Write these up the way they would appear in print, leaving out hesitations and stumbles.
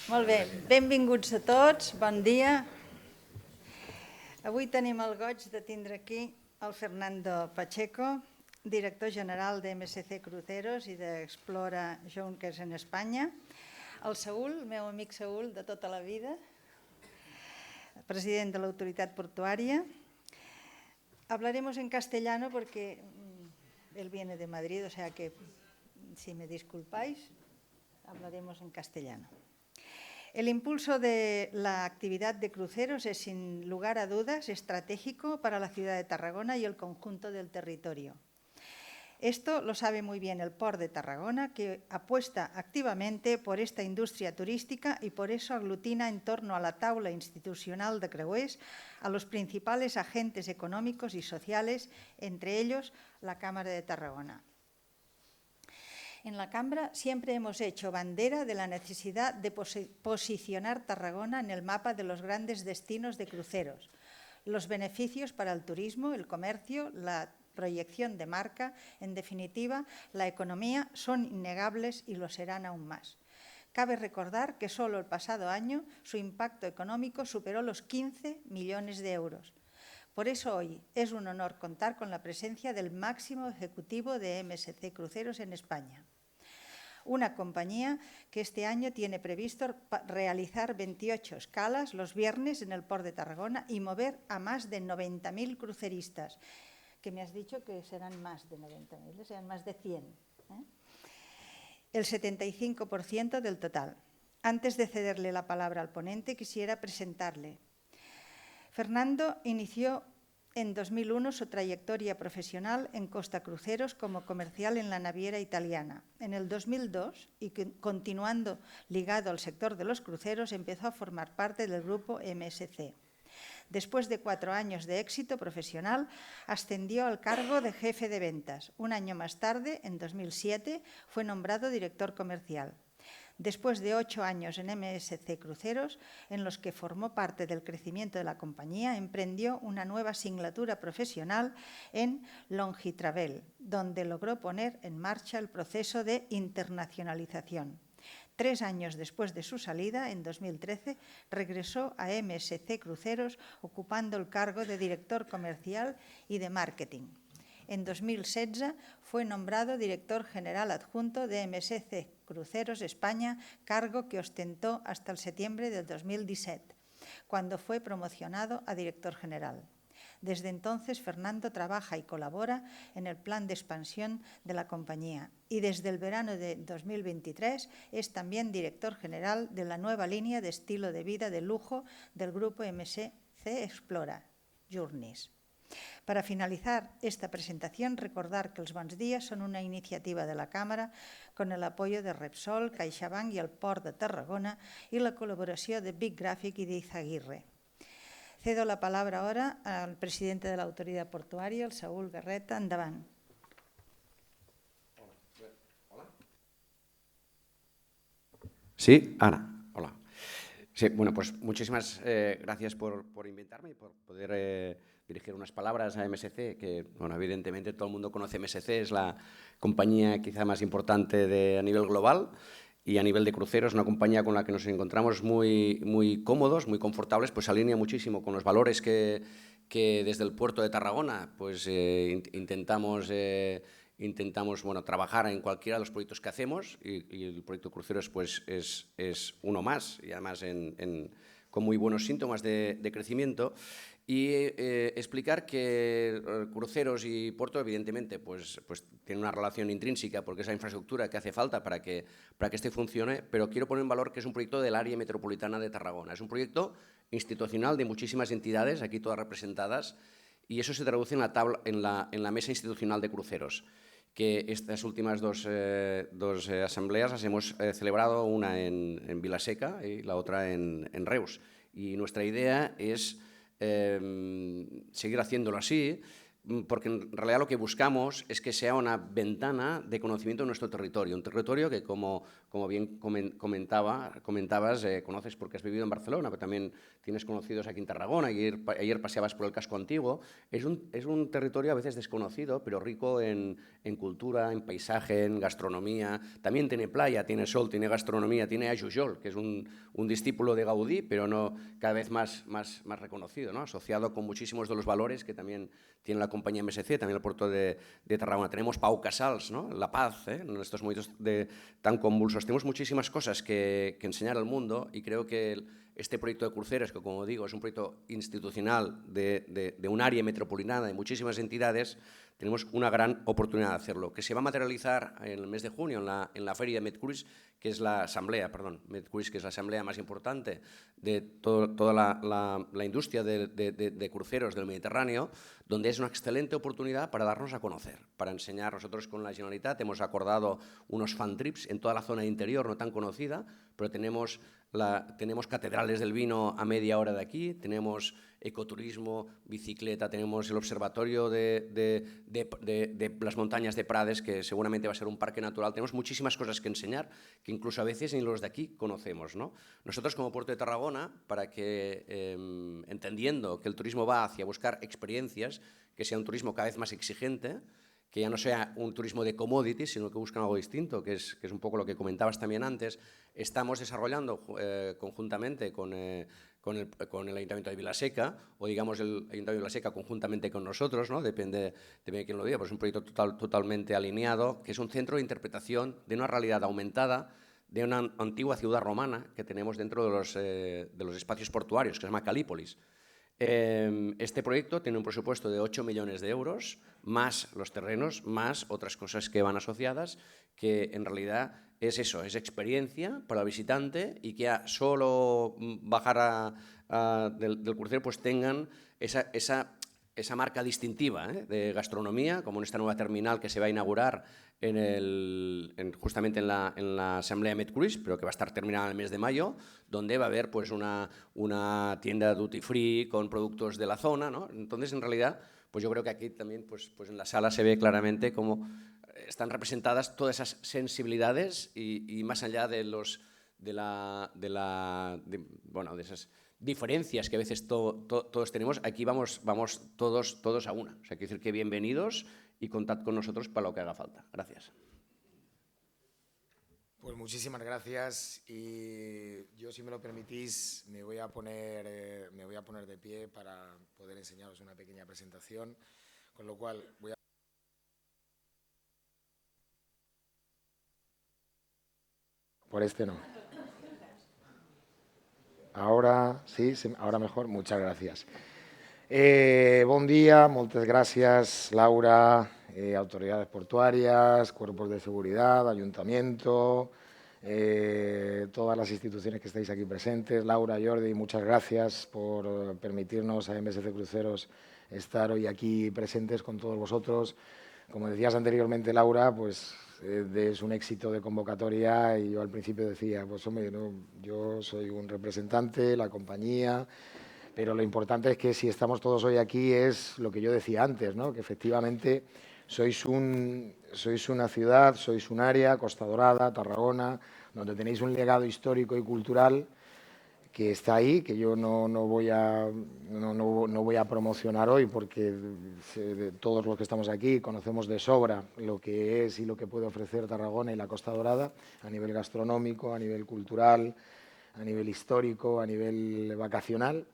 Molt bé, benvinguts a tots, bon dia. Avui tenim el goig de tindre aquí el Fernando Pacheco, director general de MSC Cruceros i d'Explora Junkers en Espanya, el Saúl, el meu amic Saúl de tota la vida, president de la Autoridad Portuaria. Hablaremos en castellano porque él viene de Madrid, o sea que, si me disculpáis, hablaremos en castellano. El impulso de la actividad de cruceros es, sin lugar a dudas, estratégico para la ciudad de Tarragona y el conjunto del territorio. Esto lo sabe muy bien el Port de Tarragona, que apuesta activamente por esta industria turística y por eso aglutina en torno a la taula institucional de creuers a los principales agentes económicos y sociales, entre ellos la Cámara de Tarragona. En la Cámara siempre hemos hecho bandera de la necesidad de posicionar Tarragona en el mapa de los grandes destinos de cruceros. Los beneficios para el turismo, el comercio, la proyección de marca, en definitiva, la economía, son innegables y lo serán aún más. Cabe recordar que solo el pasado año su impacto económico superó los 15 millones de euros. Por eso hoy es un honor contar con la presencia del máximo ejecutivo de MSC Cruceros en España. Una compañía que este año tiene previsto realizar 28 escalas los viernes en el Port de Tarragona y mover a más de 90.000 cruceristas, que me has dicho que serán más de 90.000, serán más de 100. El 75% del total. Antes de cederle la palabra al ponente, quisiera presentarle. Fernando inició en 2001 su trayectoria profesional en Costa Cruceros como comercial en la naviera italiana. En el 2002, y continuando ligado al sector de los cruceros, empezó a formar parte del grupo MSC. Después de 4 años de éxito profesional, ascendió al cargo de jefe de ventas. Un año más tarde, en 2007, fue nombrado director comercial. Después de 8 años en MSC Cruceros, en los que formó parte del crecimiento de la compañía, emprendió una nueva asignatura profesional en Longitravel, donde logró poner en marcha el proceso de internacionalización. 3 años después de su salida, en 2013, regresó a MSC Cruceros ocupando el cargo de director comercial y de marketing. En 2016 fue nombrado director general adjunto de MSC Cruceros España, cargo que ostentó hasta el septiembre del 2017, cuando fue promocionado a director general. Desde entonces, Fernando trabaja y colabora en el plan de expansión de la compañía y desde el verano de 2023 es también director general de la nueva línea de estilo de vida de lujo del grupo MSC Explora, Journeys. Para finalizar esta presentación, recordar que els bons dies són una iniciativa de la Cámara con el apoyo de Repsol, CaixaBank y el Port de Tarragona y la colaboració de Big Graphic y de Izaguirre. Cedo la palabra ahora al presidente de la Autoridad Portuaria, el Saúl Garreta. Endavant. Hola. Sí, Ana. Hola. Sí, bueno, pues muchísimas gracias por invitarme y por poder dirigir unas palabras a MSC, que, bueno, evidentemente todo el mundo conoce MSC, es la compañía quizá más importante a nivel global y a nivel de cruceros, una compañía con la que nos encontramos muy cómodos, muy confortables, pues se alinea muchísimo con los valores que desde el puerto de Tarragona pues intentamos bueno, trabajar en cualquiera de los proyectos que hacemos y el proyecto Cruceros pues, es uno más y además con muy buenos síntomas de crecimiento. Y explicar que cruceros y puerto, evidentemente, pues tienen una relación intrínseca porque es la infraestructura que hace falta para que este funcione, pero quiero poner en valor que es un proyecto del área metropolitana de Tarragona. Es un proyecto institucional de muchísimas entidades, aquí todas representadas, y eso se traduce en la mesa institucional de cruceros, que estas últimas dos asambleas las hemos celebrado, una en Vilaseca y la otra en Reus. Y nuestra idea es seguir haciéndolo así, porque en realidad lo que buscamos es que sea una ventana de conocimiento de nuestro territorio, un territorio que, como bien comentabas, conoces porque has vivido en Barcelona, pero también tienes conocidos aquí en Tarragona, y ayer paseabas por el casco antiguo. Es un territorio a veces desconocido, pero rico en cultura, en paisaje, en gastronomía. También tiene playa, tiene sol, tiene gastronomía, tiene a Jujol, que es un discípulo de Gaudí, pero cada vez más reconocido, ¿no? Asociado con muchísimos de los valores que también tiene la compañía MSC, también el puerto de Tarragona. Tenemos Pau Casals, ¿no? La paz, en estos momentos tan convulsos. Tenemos muchísimas cosas que enseñar al mundo, y creo que este proyecto de cruceros, que como digo es un proyecto institucional de un área metropolitana de muchísimas entidades, tenemos una gran oportunidad de hacerlo, que se va a materializar en el mes de junio en la feria de MedCruise, que es la asamblea, MedCruise, que es la asamblea más importante de toda la industria de cruceros del Mediterráneo, donde es una excelente oportunidad para darnos a conocer, para enseñar. Nosotros con la Generalitat hemos acordado unos fan trips en toda la zona interior no tan conocida, pero tenemos catedrales del vino a media hora de aquí, tenemos ecoturismo, bicicleta, tenemos el observatorio de las montañas de Prades, que seguramente va a ser un parque natural. Tenemos muchísimas cosas que enseñar que incluso a veces ni los de aquí conocemos, ¿no? Nosotros, como Puerto de Tarragona, para que, entendiendo que el turismo va hacia buscar experiencias, que sea un turismo cada vez más exigente, que ya no sea un turismo de commodities, sino que buscan algo distinto, que es un poco lo que comentabas también antes. Estamos desarrollando conjuntamente con el Ayuntamiento de Vilaseca, o digamos el Ayuntamiento de Vilaseca conjuntamente con nosotros, ¿no? Depende de quién lo diga, pero es un proyecto totalmente alineado, que es un centro de interpretación de una realidad aumentada de una antigua ciudad romana que tenemos dentro de los espacios portuarios, que se llama Calípolis. Este proyecto tiene un presupuesto de 8 millones de euros, más los terrenos, más otras cosas que van asociadas, que en realidad es eso, es experiencia para el visitante, y que a solo bajar del crucero pues tengan esa marca distintiva, de gastronomía, como en esta nueva terminal que se va a inaugurar justamente en la asamblea de MedCruise, pero que va a estar terminada en el mes de mayo, donde va a haber pues una tienda duty free con productos de la zona, ¿no? Entonces, en realidad, pues yo creo que aquí también pues en la sala se ve claramente cómo están representadas todas esas sensibilidades, y más allá de esas diferencias que a veces todos tenemos, aquí vamos todos a una. O sea, quiero decir que bienvenidos, y contad con nosotros para lo que haga falta. Gracias. Pues muchísimas gracias, y yo, si me lo permitís, me voy a poner de pie para poder enseñaros una pequeña presentación, con lo cual voy a... Por este no. Ahora sí, ahora mejor. Muchas gracias. Bon día, moltes gràcies, Laura, autoridades portuarias, cuerpos de seguridad, ayuntamiento, todas las instituciones que estáis aquí presentes. Laura, Jordi, muchas gracias por permitirnos a MSC Cruceros estar hoy aquí presentes con todos vosotros. Como decías anteriormente, Laura, pues es un éxito de convocatoria, y yo al principio decía, pues hombre, no, yo soy un representante, la compañía, pero lo importante es que si estamos todos hoy aquí es lo que yo decía antes, ¿no? Que efectivamente sois una ciudad, sois un área, Costa Dorada, Tarragona, donde tenéis un legado histórico y cultural que está ahí, que yo no voy a promocionar hoy, porque todos los que estamos aquí conocemos de sobra lo que es y lo que puede ofrecer Tarragona y la Costa Dorada a nivel gastronómico, a nivel cultural, a nivel histórico, a nivel vacacional.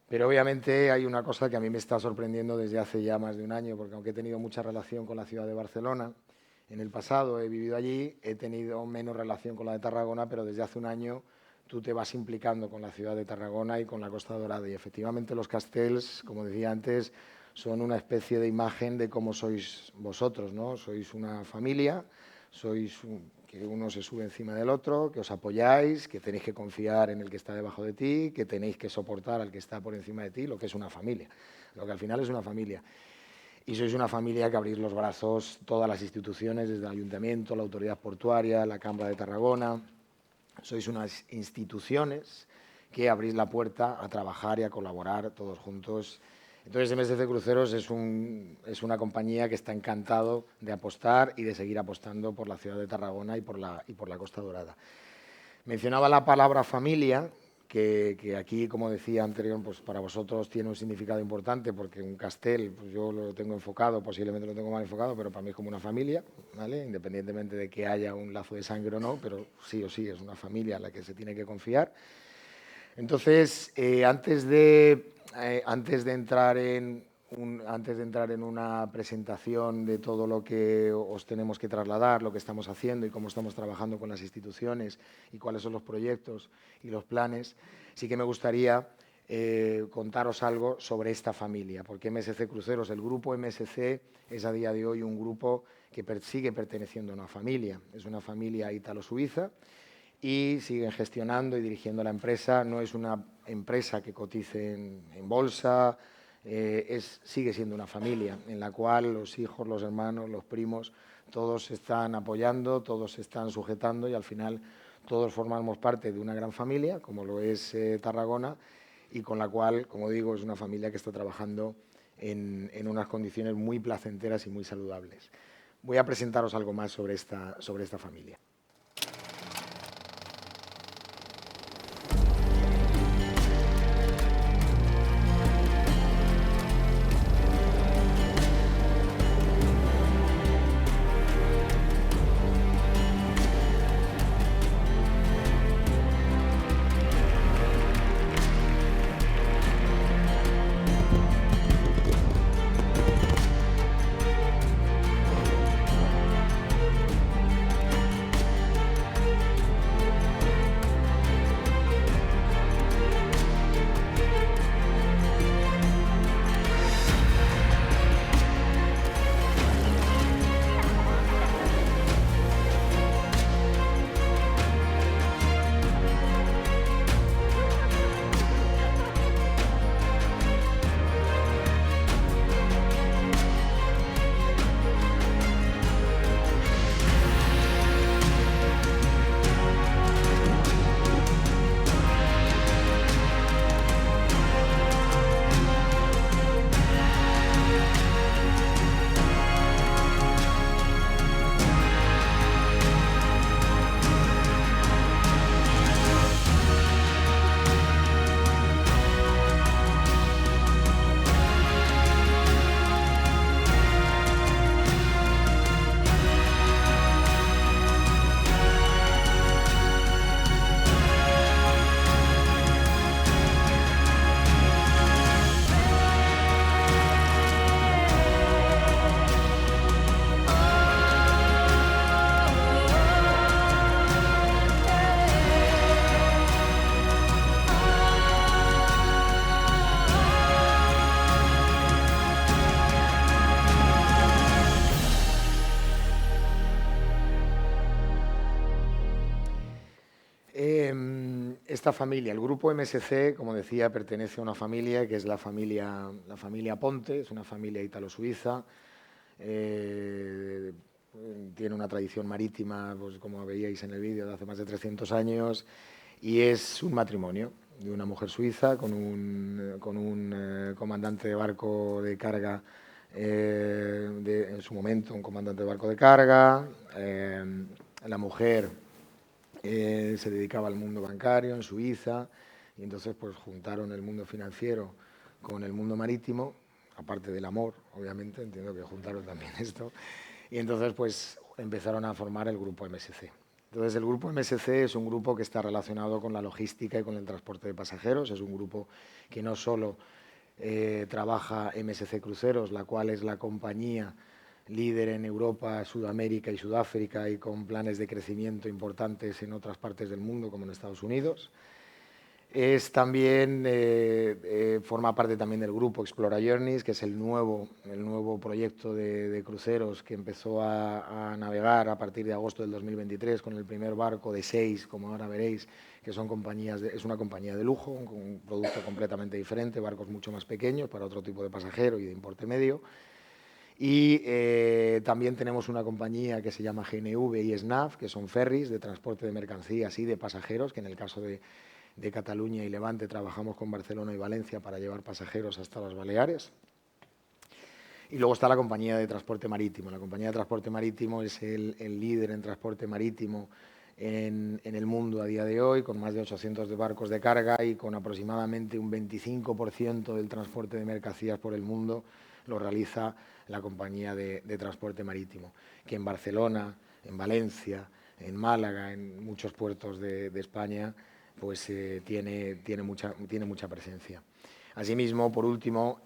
Pero obviamente hay una cosa que a mí me está sorprendiendo desde hace ya más de un año, porque aunque he tenido mucha relación con la ciudad de Barcelona, en el pasado he vivido allí, he tenido menos relación con la de Tarragona, pero desde hace un año tú te vas implicando con la ciudad de Tarragona y con la Costa Dorada. Y efectivamente los castells, como decía antes, son una especie de imagen de cómo sois vosotros, ¿no? Sois una familia, que uno se sube encima del otro, que os apoyáis, que tenéis que confiar en el que está debajo de ti, que tenéis que soportar al que está por encima de ti, lo que es una familia, lo que al final es una familia. Y sois una familia que abrís los brazos, todas las instituciones, desde el Ayuntamiento, la Autoridad Portuaria, la Cámara de Tarragona. Sois unas instituciones que abrís la puerta a trabajar y a colaborar todos juntos Entonces, MSC Cruceros es una compañía que está encantado de apostar y de seguir apostando por la ciudad de Tarragona y por la Costa Dorada. Mencionaba la palabra familia, que aquí, como decía anteriormente, pues para vosotros tiene un significado importante, porque un castel, pues yo lo tengo enfocado, posiblemente lo tengo mal enfocado, pero para mí es como una familia, ¿vale? Independientemente de que haya un lazo de sangre o no, pero sí o sí es una familia a la que se tiene que confiar. Entonces, antes de entrar en una presentación de todo lo que os tenemos que trasladar, lo que estamos haciendo y cómo estamos trabajando con las instituciones y cuáles son los proyectos y los planes, sí que me gustaría contaros algo sobre esta familia, porque MSC Cruceros, el grupo MSC, es a día de hoy un grupo que sigue perteneciendo a una familia. Es una familia ítalo-suiza y siguen gestionando y dirigiendo la empresa. No es una empresa que cotice en bolsa, sigue siendo una familia en la cual los hijos, los hermanos, los primos, todos se están apoyando, todos se están sujetando y al final todos formamos parte de una gran familia, como lo es Tarragona, y con la cual, como digo, es una familia que está trabajando en unas condiciones muy placenteras y muy saludables. Voy a presentaros algo más sobre esta familia. Esta familia, el grupo MSC, como decía, pertenece a una familia que es la familia Ponte, es una familia ítalo-suiza, tiene una tradición marítima, pues, como veíais en el vídeo, de hace más de 300 años, y es un matrimonio de una mujer suiza con un comandante de barco de carga, en su momento un comandante de barco de carga. La mujer se dedicaba al mundo bancario en Suiza y entonces pues juntaron el mundo financiero con el mundo marítimo, aparte del amor, obviamente, entiendo que juntaron también esto, y entonces pues empezaron a formar el grupo MSC. Entonces el grupo MSC es un grupo que está relacionado con la logística y con el transporte de pasajeros, es un grupo que no solo trabaja MSC Cruceros, la cual es la compañía líder en Europa, Sudamérica y Sudáfrica y con planes de crecimiento importantes en otras partes del mundo, como en Estados Unidos. Forma parte también del grupo Explora Journeys, que es el nuevo proyecto de cruceros que empezó a navegar a partir de agosto del 2023 con el primer barco de 6, como ahora veréis, que son es una compañía de lujo, un producto completamente diferente, barcos mucho más pequeños para otro tipo de pasajero y de importe medio. Y también tenemos una compañía que se llama GNV y SNAF, que son ferries de transporte de mercancías y de pasajeros, que en el caso de de Cataluña y Levante trabajamos con Barcelona y Valencia para llevar pasajeros hasta las Baleares. Y luego está la compañía de transporte marítimo. La compañía de transporte marítimo es el líder en transporte marítimo en el mundo a día de hoy, con más de 800 barcos de carga y con aproximadamente un 25% del transporte de mercancías por el mundo lo realiza la compañía de transporte marítimo, que en Barcelona, en Valencia, en Málaga, en muchos puertos de España, pues tiene mucha presencia. Asimismo, por último,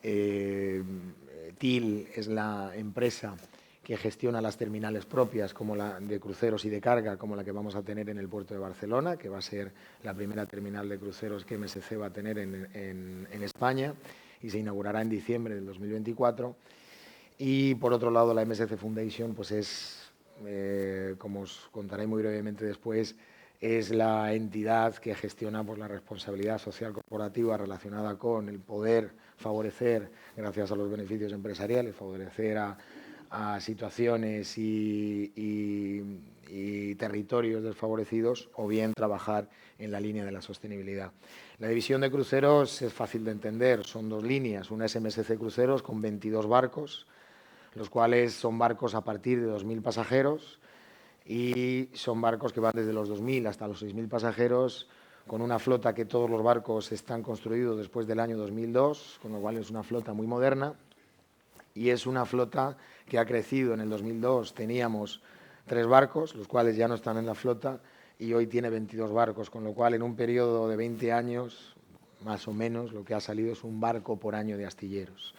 TIL es la empresa que gestiona las terminales propias como la de cruceros y de carga, como la que vamos a tener en el puerto de Barcelona, que va a ser la primera terminal de cruceros que MSC va a tener en España y se inaugurará en diciembre del 2024. Y por otro lado, la MSC Foundation pues es, como os contaré muy brevemente después, es la entidad que gestiona pues, la responsabilidad social corporativa relacionada con el poder favorecer, gracias a los beneficios empresariales, favorecer a situaciones y territorios desfavorecidos, o bien trabajar en la línea de la sostenibilidad. La división de cruceros es fácil de entender, son dos líneas. Una es MSC Cruceros con 22 barcos, los cuales son barcos a partir de 2.000 pasajeros, y son barcos que van desde los 2.000 hasta los 6.000 pasajeros, con una flota que todos los barcos están construidos después del año 2002, con lo cual es una flota muy moderna, y es una flota que ha crecido. En el 2002 teníamos 3 barcos, los cuales ya no están en la flota, y hoy tiene 22 barcos, con lo cual en un periodo de 20 años, más o menos, lo que ha salido es un barco por año de astilleros.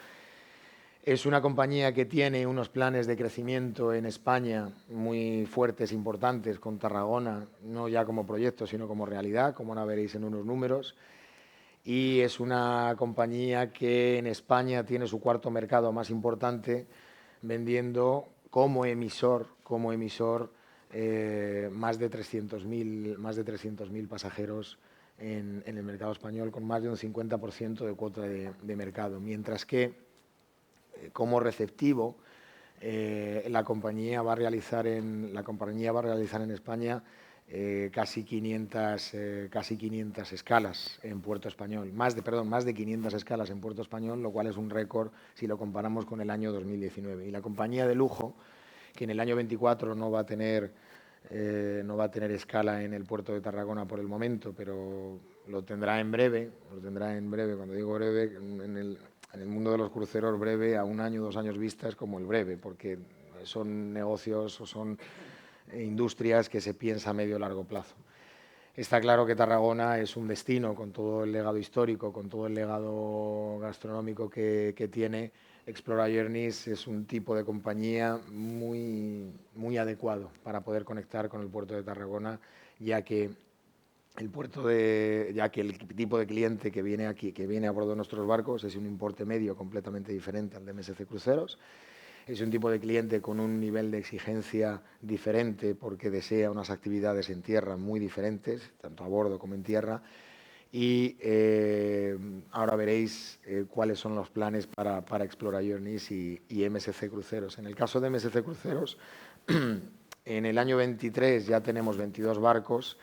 Es una compañía que tiene unos planes de crecimiento en España muy fuertes, importantes, con Tarragona, no ya como proyecto, sino como realidad, como ahora veréis en unos números. Y es una compañía que en España tiene su cuarto mercado más importante, vendiendo como emisor más de 300.000 pasajeros en el mercado español, con más de un 50% de cuota de mercado, mientras que como receptivo, la compañía va a realizar en España casi 500 escalas en Puerto Español, más de 500 escalas en Puerto Español, lo cual es un récord si lo comparamos con el año 2019. Y la compañía de lujo, que en el año 24 no va a tener escala en el puerto de Tarragona por el momento, pero lo tendrá en breve. Cuando digo breve, en el mundo de los cruceros, breve a 1 año, 2 años vista es como el breve, porque son negocios o son industrias que se piensa a medio o largo plazo. Está claro que Tarragona es un destino con todo el legado histórico, con todo el legado gastronómico que tiene. Explora Journeys es un tipo de compañía muy adecuado para poder conectar con el puerto de Tarragona, ya que el tipo de cliente que viene aquí, que viene a bordo de nuestros barcos, es un importe medio completamente diferente al de MSC Cruceros. Es un tipo de cliente con un nivel de exigencia diferente, porque desea unas actividades en tierra muy diferentes, tanto a bordo como en tierra. Y ahora veréis cuáles son los planes para Explora Journeys y MSC Cruceros. En el caso de MSC Cruceros, en el año 23 ya tenemos 22 barcos,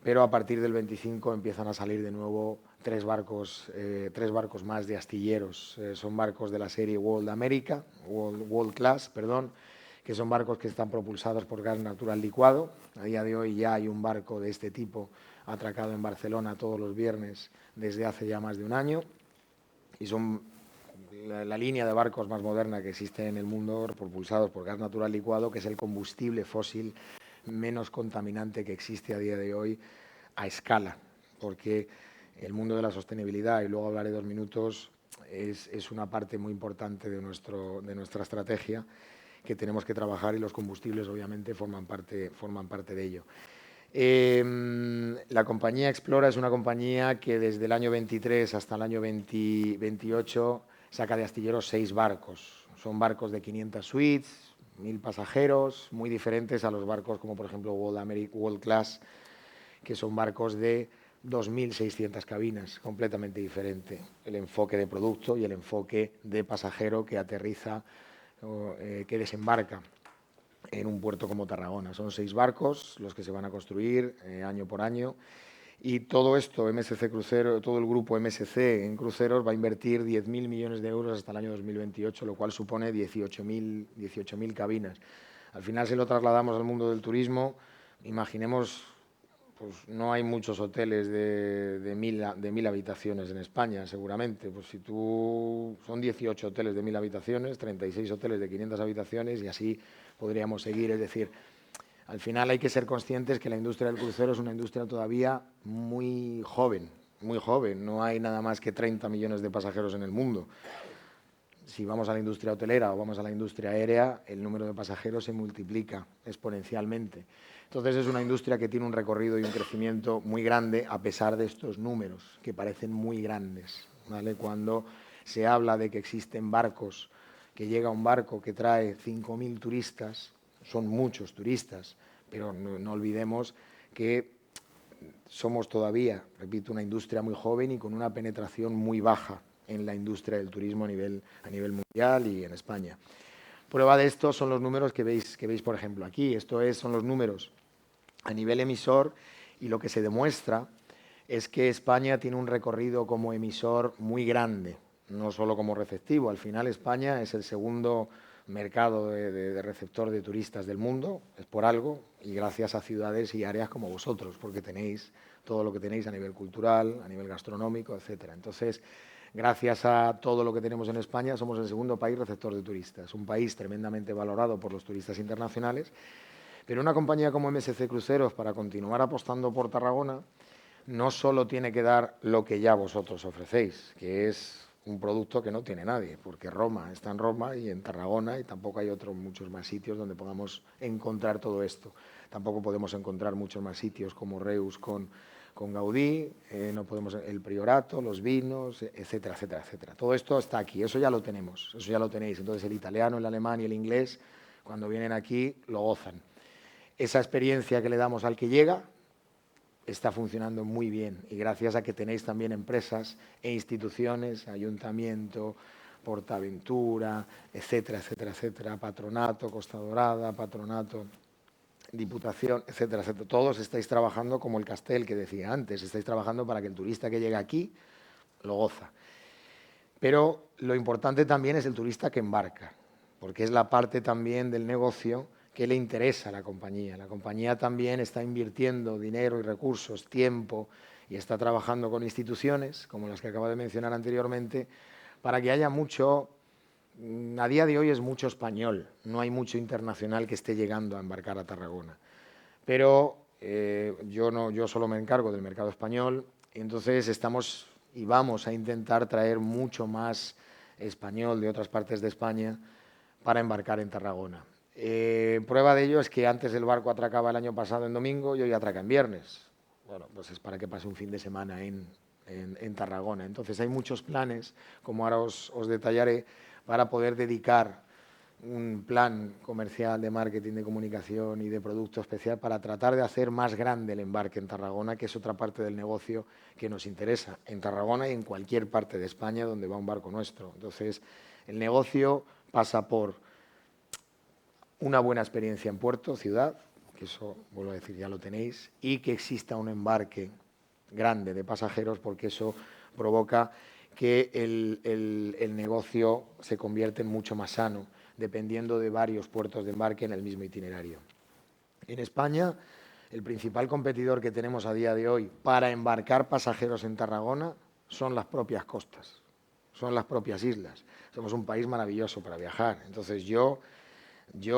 pero a partir del 25 empiezan a salir de nuevo 3 barcos más de astilleros. Son barcos de la serie World Class, que son barcos que están propulsados por gas natural licuado. A día de hoy ya hay un barco de este tipo atracado en Barcelona todos los viernes desde hace ya más de 1 año, y son la línea de barcos más moderna que existe en el mundo, propulsados por gas natural licuado, que es el combustible fósil menos contaminante que existe a día de hoy a escala, porque el mundo de la sostenibilidad, y luego hablaré 2 minutos, es una parte muy importante de nuestra estrategia que tenemos que trabajar, y los combustibles obviamente forman parte de ello. La compañía Explora es una compañía que desde el año 23 hasta el año 28 saca de astilleros 6 barcos. Son barcos de 500 suites, 1.000 pasajeros, muy diferentes a los barcos como por ejemplo World Class, que son barcos de 2.600 cabinas, completamente diferente el enfoque de producto y el enfoque de pasajero que aterriza, que desembarca en un puerto como Tarragona. Son 6 barcos los que se van a construir año por año, Y todo esto, MSC Crucero, todo el grupo MSC en cruceros va a invertir 10.000 millones de euros hasta el año 2028, lo cual supone 18.000 cabinas. Al final, si lo trasladamos al mundo del turismo, imaginemos, pues no hay muchos hoteles de 1.000 habitaciones en España, seguramente. Pues si tú son 18 hoteles de 1.000 habitaciones, 36 hoteles de 500 habitaciones y así podríamos seguir. Es decir, al final hay que ser conscientes que la industria del crucero es una industria todavía muy joven, muy joven. No hay nada más que 30 millones de pasajeros en el mundo. Si vamos a la industria hotelera o vamos a la industria aérea, el número de pasajeros se multiplica exponencialmente. Entonces es una industria que tiene un recorrido y un crecimiento muy grande a pesar de estos números que parecen muy grandes, ¿vale? Cuando se habla de que existen barcos, que llega un barco que trae 5.000 turistas, son muchos turistas, pero no olvidemos que somos todavía, repito, una industria muy joven y con una penetración muy baja en la industria del turismo a nivel mundial y en España. Prueba de esto son los números que veis, por ejemplo, aquí. Son los números a nivel emisor y lo que se demuestra es que España tiene un recorrido como emisor muy grande, no solo como receptivo. Al final España es el segundo mercado de receptor de turistas del mundo, es por algo, y gracias a ciudades y áreas como vosotros, porque tenéis todo lo que tenéis a nivel cultural, a nivel gastronómico, etcétera. Entonces, gracias a todo lo que tenemos en España, somos el segundo país receptor de turistas, un país tremendamente valorado por los turistas internacionales, pero una compañía como MSC Cruceros, para continuar apostando por Tarragona, no solo tiene que dar lo que ya vosotros ofrecéis, que es un producto que no tiene nadie, porque Roma está en Roma y en Tarragona y tampoco hay muchos más sitios donde podamos encontrar todo esto. Tampoco podemos encontrar muchos más sitios como Reus con Gaudí, no podemos el Priorato, los vinos, etcétera, etcétera, etcétera. Todo esto está aquí, eso ya lo tenemos, eso ya lo tenéis. Entonces el italiano, el alemán y el inglés, cuando vienen aquí, lo gozan. Esa experiencia que le damos al que llega está funcionando muy bien y gracias a que tenéis también empresas e instituciones, ayuntamiento, Portaventura, etcétera, etcétera, etcétera, Patronato, Costa Dorada, Patronato, Diputación, etcétera, etcétera. Todos estáis trabajando como el Castel que decía antes, estáis trabajando para que el turista que llega aquí lo goza. Pero lo importante también es el turista que embarca, porque es la parte también del negocio que le interesa a la compañía. La compañía también está invirtiendo dinero y recursos, tiempo, y está trabajando con instituciones, como las que acabo de mencionar anteriormente, para que haya mucho, a día de hoy es mucho español, no hay mucho internacional que esté llegando a embarcar a Tarragona. Pero yo solo me encargo del mercado español, y entonces estamos y vamos a intentar traer mucho más español de otras partes de España para embarcar en Tarragona. Prueba de ello es que antes el barco atracaba el año pasado en domingo y hoy atraca en viernes. Bueno, pues es para que pase un fin de semana en Tarragona. Entonces hay muchos planes, como ahora os detallaré, para poder dedicar un plan comercial de marketing, de comunicación y de producto especial para tratar de hacer más grande el embarque en Tarragona, que es otra parte del negocio que nos interesa en Tarragona y en cualquier parte de España donde va un barco nuestro. Entonces, el negocio pasa por una buena experiencia en puerto, ciudad, que eso, vuelvo a decir, ya lo tenéis, y que exista un embarque grande de pasajeros, porque eso provoca que el negocio se convierte en mucho más sano, dependiendo de varios puertos de embarque en el mismo itinerario. En España, el principal competidor que tenemos a día de hoy para embarcar pasajeros en Tarragona son las propias costas, son las propias islas. Somos un país maravilloso para viajar. Entonces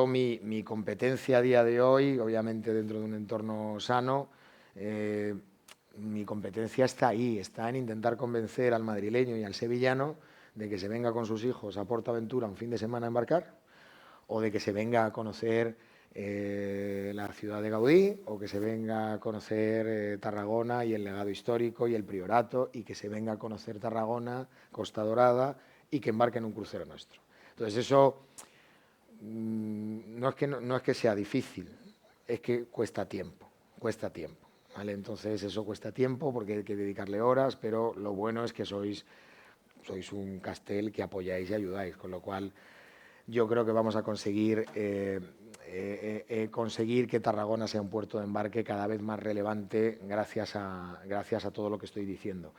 mi competencia a día de hoy, obviamente dentro de un entorno sano, mi competencia está ahí, está en intentar convencer al madrileño y al sevillano de que se venga con sus hijos a Portaventura un fin de semana a embarcar, o de que se venga a conocer la ciudad de Gaudí, o que se venga a conocer Tarragona y el legado histórico y el Priorato, y que se venga a conocer Tarragona, Costa Dorada, y que embarque en un crucero nuestro. Entonces eso no es que sea difícil, es que cuesta tiempo, ¿vale? Entonces eso cuesta tiempo porque hay que dedicarle horas, pero lo bueno es que sois un Castel que apoyáis y ayudáis, con lo cual yo creo que vamos a conseguir conseguir que Tarragona sea un puerto de embarque cada vez más relevante gracias a todo lo que estoy diciendo.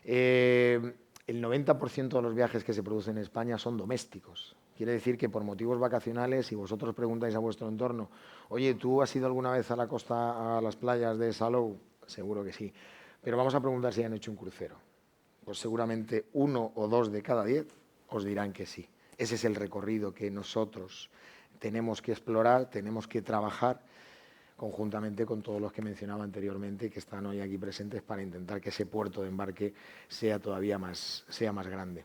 El 90% de los viajes que se producen en España son domésticos. Quiere decir que por motivos vacacionales, si vosotros preguntáis a vuestro entorno, oye, ¿tú has ido alguna vez a la costa, a las playas de Salou? Seguro que sí. Pero vamos a preguntar si han hecho un crucero. Pues seguramente 1 o 2 de cada 10 os dirán que sí. Ese es el recorrido que nosotros tenemos que explorar, tenemos que trabajar conjuntamente con todos los que mencionaba anteriormente y que están hoy aquí presentes para intentar que ese puerto de embarque sea todavía más grande.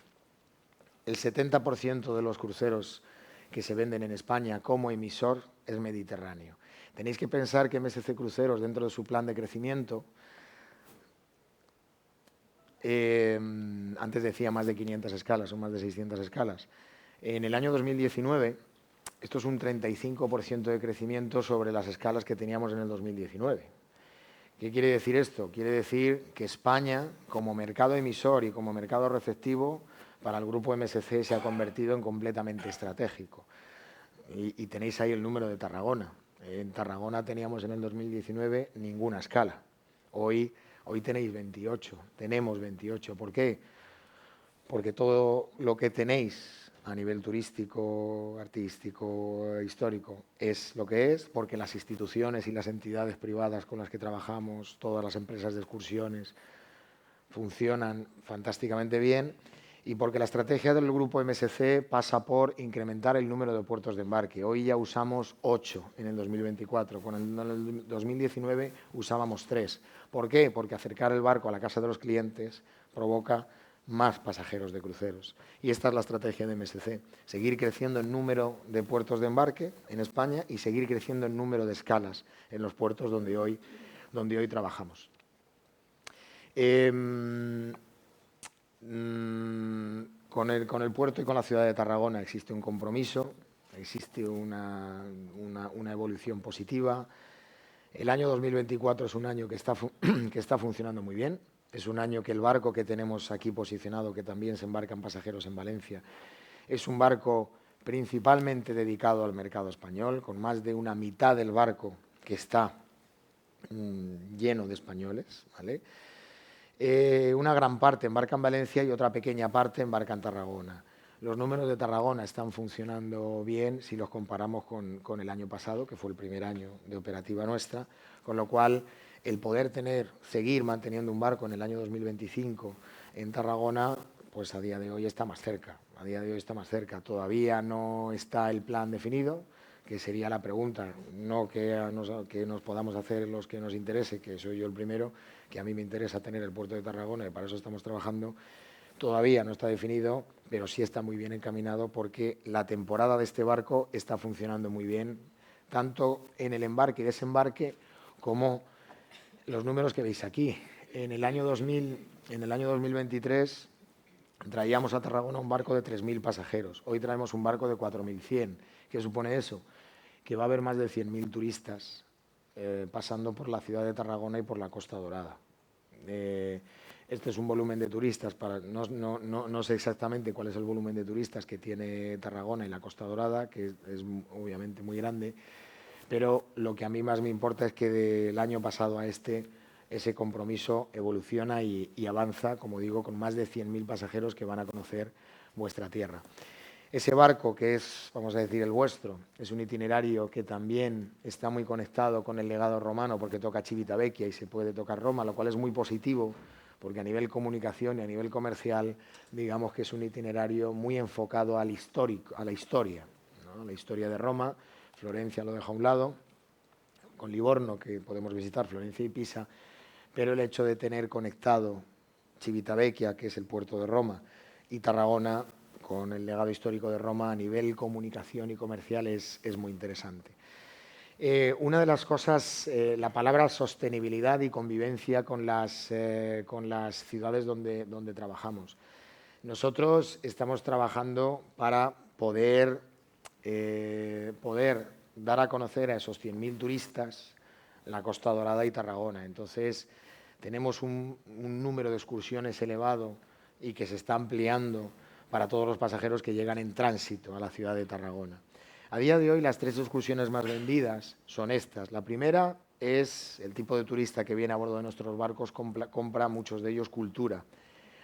El 70% de los cruceros que se venden en España como emisor es mediterráneo. Tenéis que pensar que MSC Cruceros, dentro de su plan de crecimiento, antes decía más de 500 escalas, son más de 600 escalas. En el año 2019, esto es un 35% de crecimiento sobre las escalas que teníamos en el 2019. ¿Qué quiere decir esto? Quiere decir que España, como mercado emisor y como mercado receptivo, para el grupo MSC se ha convertido en completamente estratégico. Y tenéis ahí el número de Tarragona. En Tarragona teníamos en el 2019 ninguna escala. Hoy tenéis 28, tenemos 28. ¿Por qué? Porque todo lo que tenéis a nivel turístico, artístico, histórico, es lo que es, porque las instituciones y las entidades privadas con las que trabajamos, todas las empresas de excursiones, funcionan fantásticamente bien, y porque la estrategia del grupo MSC pasa por incrementar el número de puertos de embarque. Hoy ya usamos 8 en el 2024, con el 2019 usábamos 3. ¿Por qué? Porque acercar el barco a la casa de los clientes provoca más pasajeros de cruceros. Y esta es la estrategia de MSC, seguir creciendo en número de puertos de embarque en España y seguir creciendo en número de escalas en los puertos donde hoy trabajamos. Con el puerto y con la ciudad de Tarragona existe un compromiso, existe una evolución positiva. El año 2024 es un año que está funcionando muy bien. Es un año que el barco que tenemos aquí posicionado, que también se embarcan pasajeros en Valencia, es un barco principalmente dedicado al mercado español, con más de una mitad del barco que está lleno de españoles, ¿vale? Una gran parte embarca en Valencia y otra pequeña parte embarca en Tarragona. Los números de Tarragona están funcionando bien si los comparamos con el año pasado, que fue el primer año de operativa nuestra, con lo cual el poder seguir manteniendo un barco en el año 2025 en Tarragona, pues a día de hoy está más cerca. A día de hoy está más cerca. Todavía no está el plan definido, que sería la pregunta, no que nos podamos hacer los que nos interese, que soy yo el primero, que a mí me interesa tener el puerto de Tarragona y para eso estamos trabajando. Todavía no está definido, pero sí está muy bien encaminado porque la temporada de este barco está funcionando muy bien, tanto en el embarque y desembarque como los números que veis aquí. En el año 2023 traíamos a Tarragona un barco de 3.000 pasajeros. Hoy traemos un barco de 4.100. ¿Qué supone eso? Que va a haber más de 100.000 turistas pasando por la ciudad de Tarragona y por la Costa Dorada. Este es un volumen de turistas, no sé exactamente cuál es el volumen de turistas que tiene Tarragona y la Costa Dorada, que es obviamente muy grande, pero lo que a mí más me importa es que del año pasado a ese compromiso evoluciona y avanza, como digo, con más de 100.000 pasajeros que van a conocer vuestra tierra. Ese barco, que es, vamos a decir, el vuestro, es un itinerario que también está muy conectado con el legado romano porque toca Civitavecchia y se puede tocar Roma, lo cual es muy positivo porque a nivel comunicación y a nivel comercial, digamos que es un itinerario muy enfocado a la historia, ¿no? La historia de Roma. Florencia lo deja a un lado, con Livorno, que podemos visitar, Florencia y Pisa, pero el hecho de tener conectado Civitavecchia, que es el puerto de Roma, y Tarragona, con el legado histórico de Roma a nivel comunicación y comercial es muy interesante. Una de las cosas, la palabra sostenibilidad y convivencia con las ciudades donde trabajamos. Nosotros estamos trabajando para poder dar a conocer a esos 100.000 turistas la Costa Dorada y Tarragona. Entonces, tenemos un número de excursiones elevado y que se está ampliando para todos los pasajeros que llegan en tránsito a la ciudad de Tarragona. A día de hoy las 3 excursiones más vendidas son estas. La primera es el tipo de turista que viene a bordo de nuestros barcos, compra muchos de ellos cultura.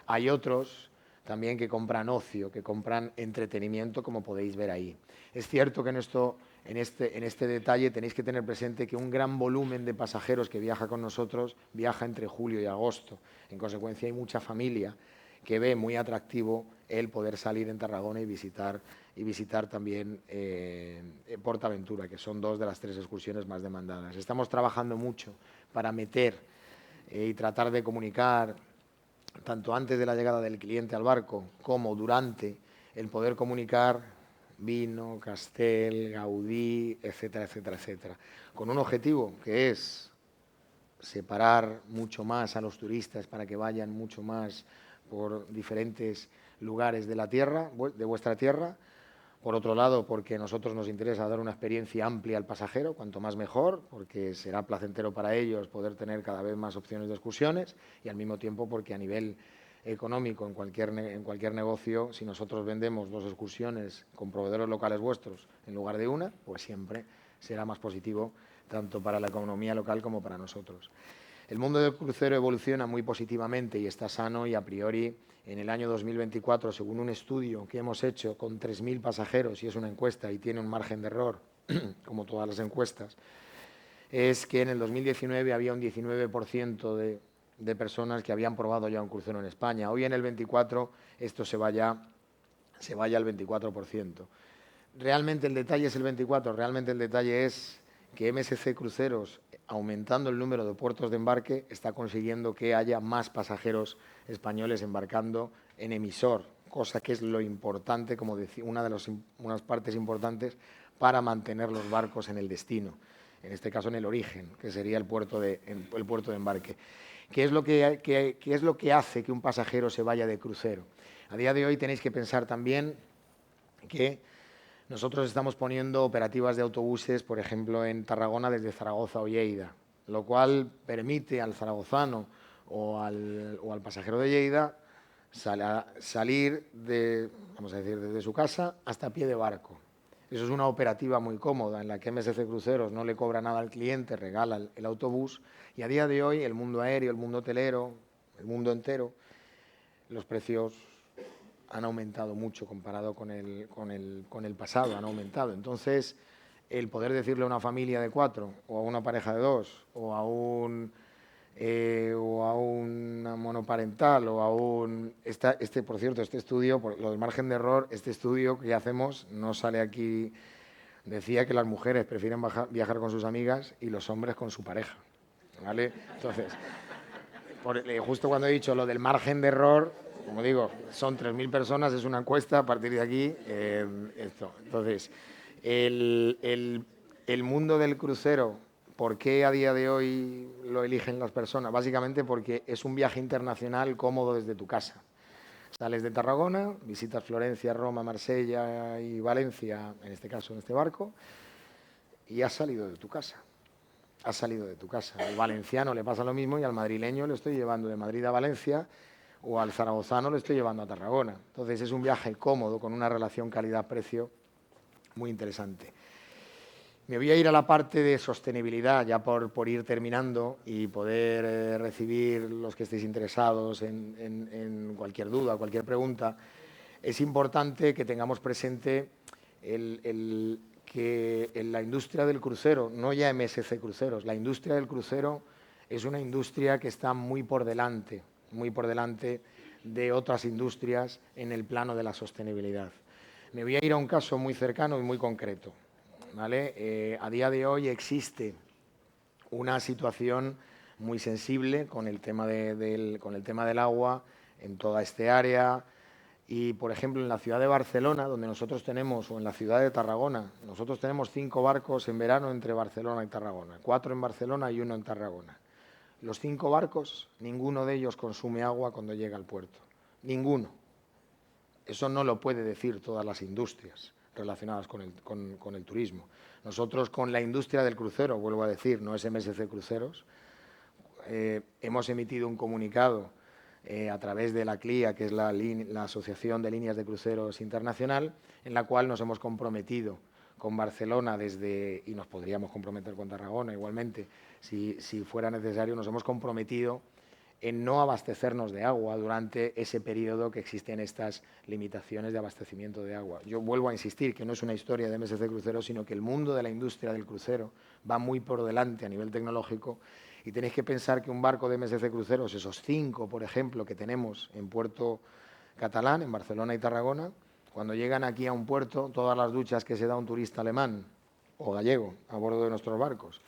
Hay otros también que compran ocio, que compran entretenimiento, como podéis ver ahí. Es cierto que en este detalle tenéis que tener presente que un gran volumen de pasajeros que viaja con nosotros viaja entre julio y agosto. En consecuencia, hay mucha familia que ve muy atractivo el poder salir en Tarragona y visitar también PortAventura, que son 2 de las 3 excursiones más demandadas. Estamos trabajando mucho para meter y tratar de comunicar, tanto antes de la llegada del cliente al barco como durante, el poder comunicar vino, Castel, Gaudí, etcétera, etcétera, etcétera, con un objetivo que es separar mucho más a los turistas para que vayan mucho más por diferentes lugares de la tierra, de vuestra tierra. Por otro lado, porque a nosotros nos interesa dar una experiencia amplia al pasajero, cuanto más mejor, porque será placentero para ellos poder tener cada vez más opciones de excursiones, y al mismo tiempo porque a nivel económico, en cualquier negocio, si nosotros vendemos 2 excursiones con proveedores locales vuestros en lugar de una, pues siempre será más positivo tanto para la economía local como para nosotros. El mundo del crucero evoluciona muy positivamente y está sano, y a priori en el año 2024, según un estudio que hemos hecho con 3.000 pasajeros, y es una encuesta y tiene un margen de error, como todas las encuestas, es que en el 2019 había un 19% de personas que habían probado ya un crucero en España. Hoy en el 24 esto se vaya al 24%. ¿Realmente el detalle es el 24%? Realmente el detalle es que MSC Cruceros, aumentando el número de puertos de embarque, está consiguiendo que haya más pasajeros españoles embarcando en emisor, cosa que es lo importante, como decía, unas partes importantes para mantener los barcos en el destino, en este caso en el origen, que sería el puerto de embarque. ¿Qué es lo que hace que un pasajero se vaya de crucero? A día de hoy tenéis que pensar también que nosotros estamos poniendo operativas de autobuses, por ejemplo, en Tarragona desde Zaragoza o Lleida, lo cual permite al zaragozano o al pasajero de Lleida salir desde su casa hasta a pie de barco. Eso es una operativa muy cómoda en la que MSC Cruceros no le cobra nada al cliente, regala el autobús, y a día de hoy el mundo aéreo, el mundo hotelero, el mundo entero, los precios han aumentado mucho comparado con el pasado, han aumentado. Entonces, el poder decirle a una familia de 4 o a una pareja de 2 o a una monoparental o a un... por cierto, este estudio, por lo del margen de error, este estudio que hacemos no sale aquí. Decía que las mujeres prefieren viajar con sus amigas y los hombres con su pareja, ¿vale? Entonces, justo cuando he dicho lo del margen de error, como digo, son 3.000 personas, es una encuesta, a partir de aquí, esto. Entonces, el mundo del crucero, ¿por qué a día de hoy lo eligen las personas? Básicamente porque es un viaje internacional cómodo desde tu casa. Sales de Tarragona, visitas Florencia, Roma, Marsella y Valencia, en este caso en este barco, y has salido de tu casa. Has salido de tu casa. Al valenciano le pasa lo mismo y al madrileño le estoy llevando de Madrid a Valencia, o al zaragozano le estoy llevando a Tarragona. Entonces es un viaje cómodo con una relación calidad-precio muy interesante. Me voy a ir a la parte de sostenibilidad, ya por ir terminando y poder recibir los que estéis interesados en cualquier duda, cualquier pregunta. Es importante que tengamos presente que en la industria del crucero, no ya MSC Cruceros, la industria del crucero es una industria que está muy por delante de otras industrias en el plano de la sostenibilidad. Me voy a ir a un caso muy cercano y muy concreto, ¿vale? A día de hoy existe una situación muy sensible con el tema del agua en toda esta área. Y, por ejemplo, en la ciudad de Barcelona, donde nosotros tenemos, o en la ciudad de Tarragona, nosotros tenemos 5 barcos en verano entre Barcelona y Tarragona, 4 en Barcelona y 1 en Tarragona. Los 5 barcos, ninguno de ellos consume agua cuando llega al puerto. Ninguno. Eso no lo puede decir todas las industrias relacionadas con el turismo. Nosotros, con la industria del crucero, vuelvo a decir, no es MSC Cruceros, hemos emitido un comunicado a través de la CLIA, que es la Asociación de Líneas de Cruceros Internacional, en la cual nos hemos comprometido con Barcelona y nos podríamos comprometer con Tarragona igualmente, si fuera necesario, nos hemos comprometido en no abastecernos de agua durante ese periodo que existen estas limitaciones de abastecimiento de agua. Yo vuelvo a insistir que no es una historia de MSC Cruceros, sino que el mundo de la industria del crucero va muy por delante a nivel tecnológico y tenéis que pensar que un barco de MSC Cruceros, esos 5, por ejemplo, que tenemos en Puerto Catalán, en Barcelona y Tarragona, cuando llegan aquí a un puerto, todas las duchas que se da un turista alemán o gallego a bordo de nuestros barcos,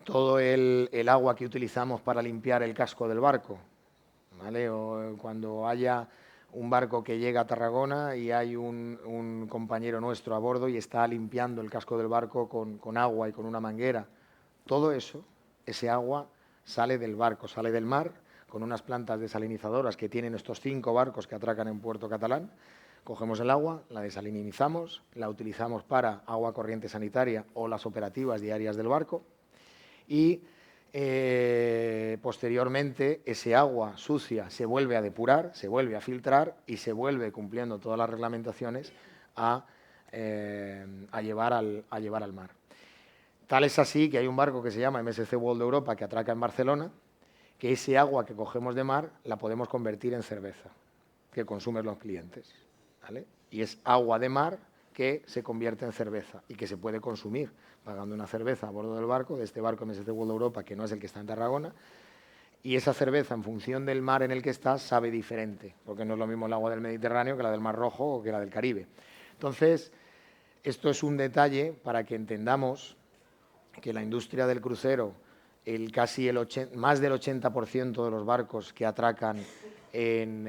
todo el agua que utilizamos para limpiar el casco del barco, ¿vale? O cuando haya un barco que llega a Tarragona y hay un compañero nuestro a bordo y está limpiando el casco del barco con agua y con una manguera, todo eso, ese agua sale del barco, sale del mar, con unas plantas desalinizadoras que tienen estos 5 barcos que atracan en Puerto Catalán. Cogemos el agua, la desalinizamos, la utilizamos para agua corriente sanitaria o las operativas diarias del barco y posteriormente ese agua sucia se vuelve a depurar, se vuelve a filtrar y se vuelve, cumpliendo todas las reglamentaciones, a llevar al mar. Tal es así que hay un barco que se llama MSC World Europa que atraca en Barcelona, que ese agua que cogemos de mar la podemos convertir en cerveza que consumen los clientes, ¿vale? Y es agua de mar que se convierte en cerveza y que se puede consumir pagando una cerveza a bordo del barco, de este barco MSC World Europa, que no es el que está en Tarragona, y esa cerveza, en función del mar en el que está, sabe diferente, porque no es lo mismo el agua del Mediterráneo que la del Mar Rojo o que la del Caribe. Entonces, esto es un detalle para que entendamos que la industria del crucero, más del 80% de los barcos que atracan en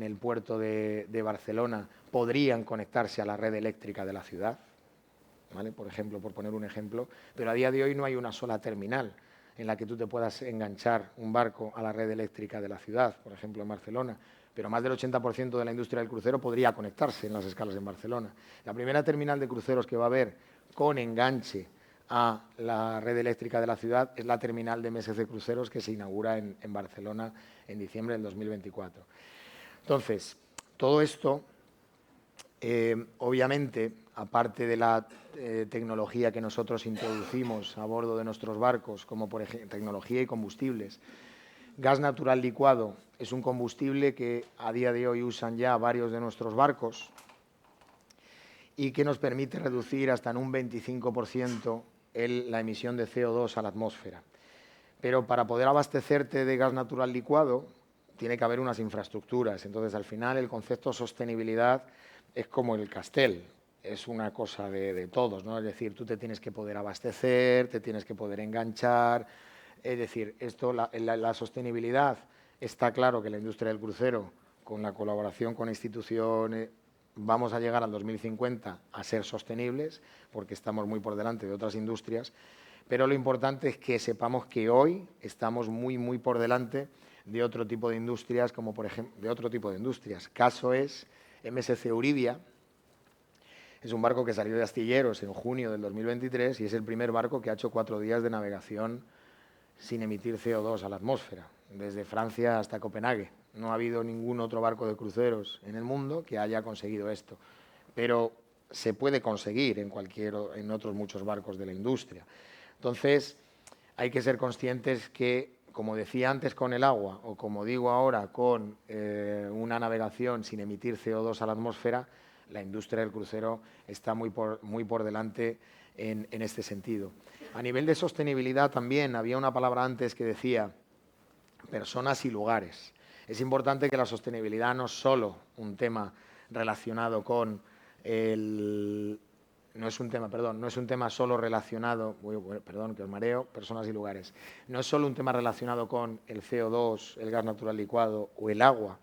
el puerto de Barcelona podrían conectarse a la red eléctrica de la ciudad, ¿vale? Por ejemplo, por poner un ejemplo, pero a día de hoy no hay una sola terminal en la que tú te puedas enganchar un barco a la red eléctrica de la ciudad, por ejemplo en Barcelona, pero más del 80% de la industria del crucero podría conectarse en las escalas en Barcelona. La primera terminal de cruceros que va a haber con enganche a la red eléctrica de la ciudad es la terminal de MSC Cruceros que se inaugura en Barcelona en diciembre del 2024. Entonces, todo esto, obviamente, aparte de la tecnología que nosotros introducimos a bordo de nuestros barcos, como por ejemplo tecnología y combustibles, gas natural licuado es un combustible que a día de hoy usan ya varios de nuestros barcos y que nos permite reducir hasta en un 25% la emisión de CO2 a la atmósfera. Pero para poder abastecerte de gas natural licuado tiene que haber unas infraestructuras. Entonces, al final, el concepto sostenibilidad es como el Castel, es una cosa de todos, ¿no? Es decir, tú te tienes que poder abastecer, te tienes que poder enganchar. Es decir, la sostenibilidad, está claro que la industria del crucero, con la colaboración con instituciones, vamos a llegar al 2050 a ser sostenibles, porque estamos muy por delante de otras industrias, pero lo importante es que sepamos que hoy estamos muy, muy por delante de otro tipo de industrias, como por ejemplo, de otro tipo de industrias. Caso es MSC Euribia, es un barco que salió de astilleros en junio del 2023 y es el primer barco que ha hecho 4 días de navegación sin emitir CO2 a la atmósfera, desde Francia hasta Copenhague. No ha habido ningún otro barco de cruceros en el mundo que haya conseguido esto, pero se puede conseguir en otros muchos barcos de la industria. Entonces, hay que ser conscientes que, como decía antes con el agua, o como digo ahora con una navegación sin emitir CO2 a la atmósfera, la industria del crucero está muy por delante en este sentido. A nivel de sostenibilidad también había una palabra antes que decía personas y lugares. Es importante que la sostenibilidad no es solo un tema relacionado con no es un tema solo relacionado, perdón, que os mareo, personas y lugares. No es solo un tema relacionado con el CO2, el gas natural licuado o el agua.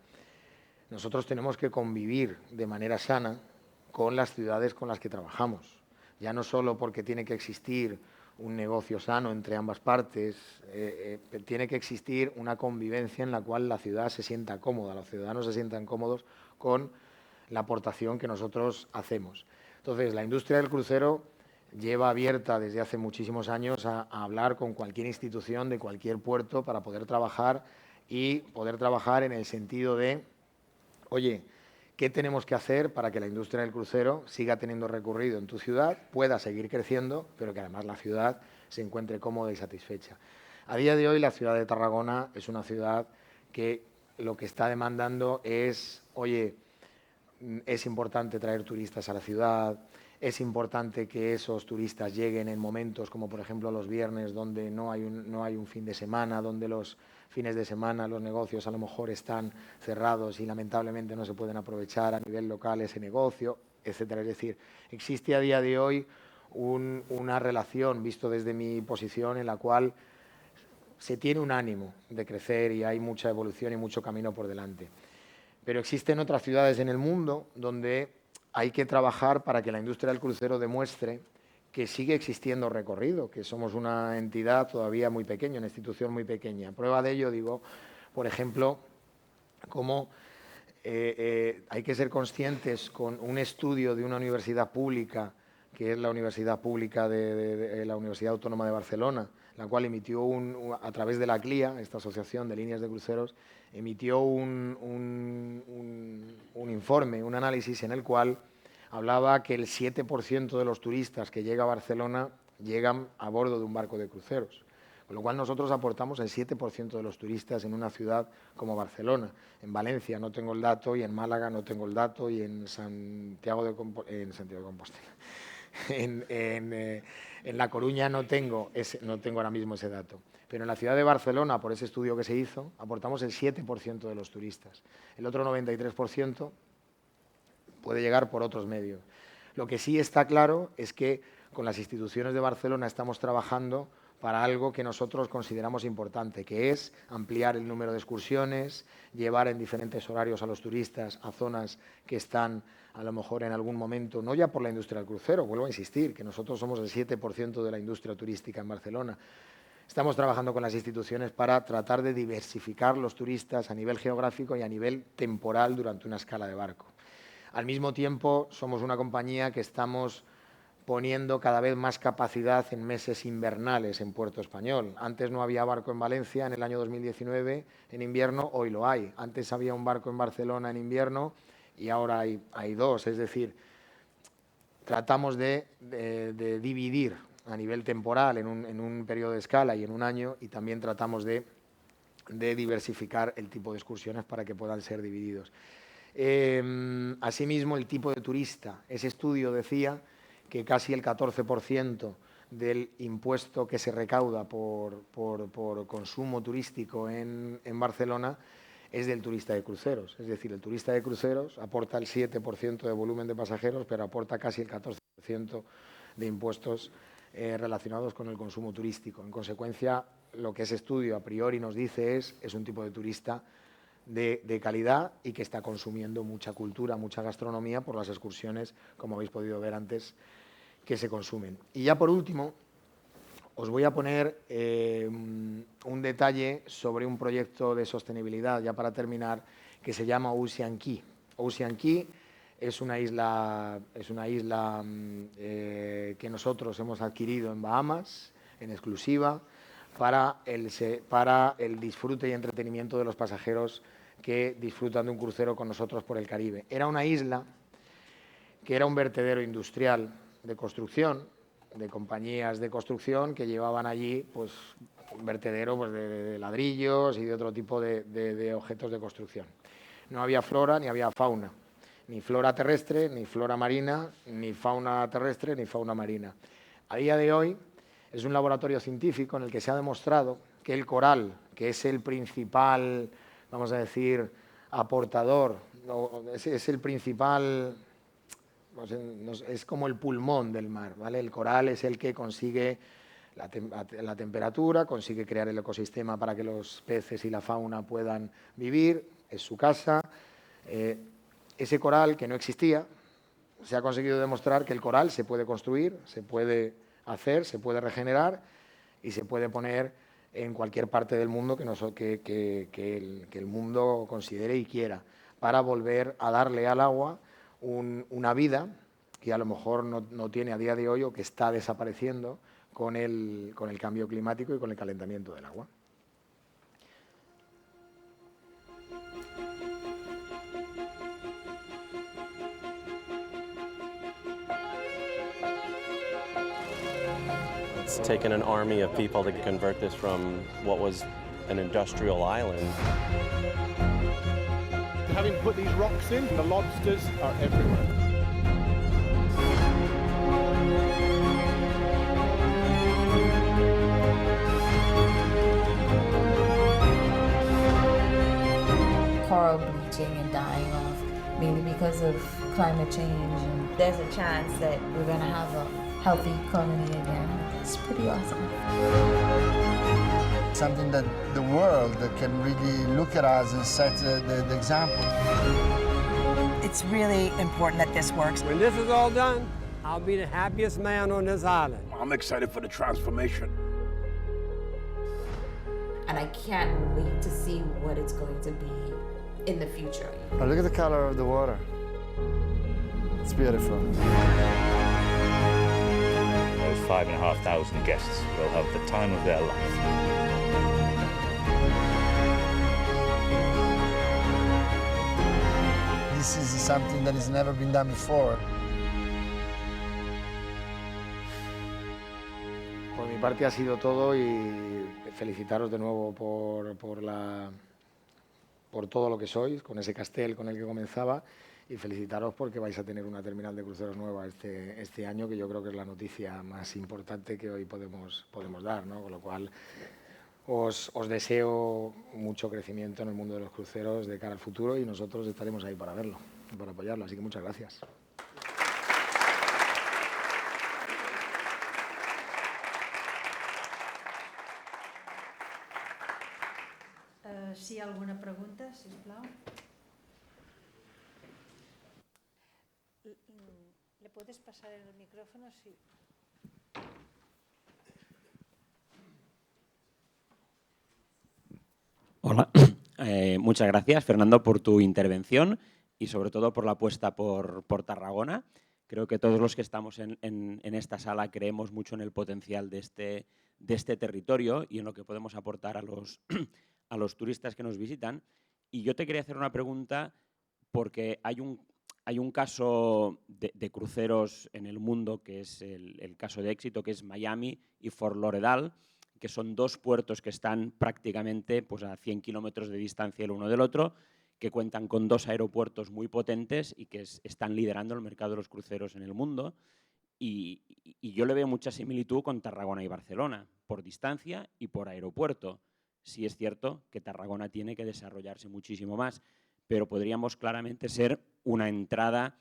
Nosotros tenemos que convivir de manera sana con las ciudades con las que trabajamos. Ya no solo porque tiene que existir un negocio sano entre ambas partes, tiene que existir una convivencia en la cual la ciudad se sienta cómoda, los ciudadanos se sientan cómodos con la aportación que nosotros hacemos. Entonces, la industria del crucero lleva abierta desde hace muchísimos años a hablar con cualquier institución de cualquier puerto para poder trabajar y poder trabajar en el sentido de oye, ¿qué tenemos que hacer para que la industria del crucero siga teniendo recorrido en tu ciudad, pueda seguir creciendo, pero que además la ciudad se encuentre cómoda y satisfecha? A día de hoy la ciudad de Tarragona es una ciudad que lo que está demandando es, oye, es importante traer turistas a la ciudad, es importante que esos turistas lleguen en momentos como por ejemplo los viernes, donde no hay un fin de semana, donde los fines de semana los negocios a lo mejor están cerrados y lamentablemente no se pueden aprovechar a nivel local ese negocio, etcétera. Es decir, existe a día de hoy una relación, visto desde mi posición, en la cual se tiene un ánimo de crecer y hay mucha evolución y mucho camino por delante. Pero existen otras ciudades en el mundo donde hay que trabajar para que la industria del crucero demuestre que sigue existiendo recorrido, que somos una entidad todavía muy pequeña, una institución muy pequeña. Prueba de ello, digo, por ejemplo, cómo hay que ser conscientes con un estudio de una universidad pública, que es la Universidad Pública de la Universidad Autónoma de Barcelona, la cual emitió a través de la CLIA, esta asociación de líneas de cruceros, emitió un informe, un análisis en el cual hablaba que el 7% de los turistas que llega a Barcelona llegan a bordo de un barco de cruceros. Con lo cual nosotros aportamos el 7% de los turistas en una ciudad como Barcelona. En Valencia no tengo el dato, y en Málaga no tengo el dato, y en Santiago de Compostela. En La Coruña no tengo ahora mismo ese dato. Pero en la ciudad de Barcelona, por ese estudio que se hizo, aportamos el 7% de los turistas. El otro 93% puede llegar por otros medios. Lo que sí está claro es que con las instituciones de Barcelona estamos trabajando para algo que nosotros consideramos importante, que es ampliar el número de excursiones, llevar en diferentes horarios a los turistas a zonas que están a lo mejor en algún momento, no ya por la industria del crucero, vuelvo a insistir, que nosotros somos el 7% de la industria turística en Barcelona. Estamos trabajando con las instituciones para tratar de diversificar los turistas a nivel geográfico y a nivel temporal durante una escala de barco. Al mismo tiempo, somos una compañía que estamos poniendo cada vez más capacidad en meses invernales en Puerto Español. Antes no había barco en Valencia en el año 2019 en invierno, hoy lo hay. Antes había un barco en Barcelona en invierno y ahora hay dos. Es decir, tratamos de dividir a nivel temporal en un periodo de escala y en un año, y también tratamos de diversificar el tipo de excursiones para que puedan ser divididos. Asimismo, el tipo de turista. Ese estudio decía que casi el 14% del impuesto que se recauda por consumo turístico en Barcelona es del turista de cruceros. Es decir, el turista de cruceros aporta el 7% de volumen de pasajeros, pero aporta casi el 14% de impuestos relacionados con el consumo turístico. En consecuencia, lo que ese estudio a priori nos dice es un tipo de turista de calidad y que está consumiendo mucha cultura, mucha gastronomía por las excursiones, como habéis podido ver antes, que se consumen. Y ya por último, os voy a poner un detalle sobre un proyecto de sostenibilidad, ya para terminar, que se llama Ocean Key. Ocean Key es una isla que nosotros hemos adquirido en Bahamas, en exclusiva, para el disfrute y entretenimiento de los pasajeros que disfrutan de un crucero con nosotros por el Caribe. Era una isla que era un vertedero industrial de construcción, de compañías de construcción que llevaban allí pues, un vertedero pues, de ladrillos y de otro tipo de objetos de construcción. No había flora ni había fauna, ni flora terrestre, ni flora marina, ni fauna terrestre, ni fauna marina. A día de hoy es un laboratorio científico en el que se ha demostrado que el coral, que es el principal, vamos a decir, aportador, es el principal, es como el pulmón del mar, ¿vale? El coral es el que consigue la temperatura, consigue crear el ecosistema para que los peces y la fauna puedan vivir, es su casa. Ese coral que no existía, se ha conseguido demostrar que el coral se puede construir, se puede hacer, se puede regenerar y se puede poner en cualquier parte del mundo que el mundo considere y quiera, para volver a darle al agua una vida que a lo mejor no tiene a día de hoy o que está desapareciendo con el cambio climático y con el calentamiento del agua. It's taken an army of people to convert this from what was an industrial island. Having put these rocks in, the lobsters are everywhere. Coral bleaching and dying off, mainly because of climate change. And there's a chance that we're going to have a healthy colony again. It's pretty awesome. Something that the world can really look at us and set the example. It's really important that this works. When this is all done, I'll be the happiest man on this island. I'm excited for the transformation. And I can't wait to see what it's going to be in the future. Oh, look at the color of the water. It's beautiful. Those 5,500 guests will have the time of their life. This is something that has never been done before. Por mi parte ha sido todo y felicitaros de nuevo por todo lo que sois, con ese castel con el que comenzaba, y felicitaros porque vais a tener una terminal de cruceros nueva este año, que yo creo que es la noticia más importante que hoy podemos dar, ¿no? Con lo cual os deseo mucho crecimiento en el mundo de los cruceros de cara al futuro, y nosotros estaremos ahí para verlo y para apoyarlo, así que muchas gracias. Si hi ha alguna pregunta, sisplau. ¿Le puedes pasar el micrófono? Sí. Hola, muchas gracias, Fernando, por tu intervención y sobre todo por la apuesta por Tarragona. Creo que todos los que estamos en esta sala creemos mucho en el potencial de este territorio y en lo que podemos aportar a los turistas que nos visitan. Y yo te quería hacer una pregunta porque hay un caso de cruceros en el mundo que es el caso de éxito, que es Miami y Fort Lauderdale, que son dos puertos que están prácticamente pues, a 100 kilómetros de distancia el uno del otro, que cuentan con dos aeropuertos muy potentes y que están liderando el mercado de los cruceros en el mundo. Y yo le veo mucha similitud con Tarragona y Barcelona, por distancia y por aeropuerto. Sí es cierto que Tarragona tiene que desarrollarse muchísimo más, pero podríamos claramente ser una entrada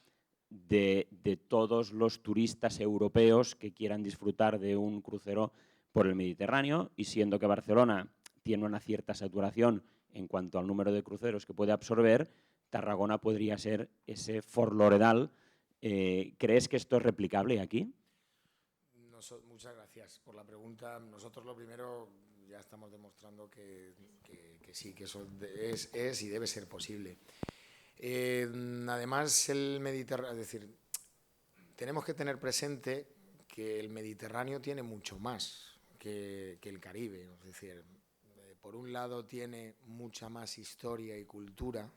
de todos los turistas europeos que quieran disfrutar de un crucero por el Mediterráneo, y siendo que Barcelona tiene una cierta saturación en cuanto al número de cruceros que puede absorber, Tarragona podría ser ese Fort Lauderdale. ¿Crees que esto es replicable aquí? Muchas gracias por la pregunta. Nosotros lo primero ya estamos demostrando que sí, que eso es y debe ser posible. Además, el Mediterráneo, es decir, tenemos que tener presente que el Mediterráneo tiene mucho más que el Caribe. Es decir, por un lado tiene mucha más historia y cultura.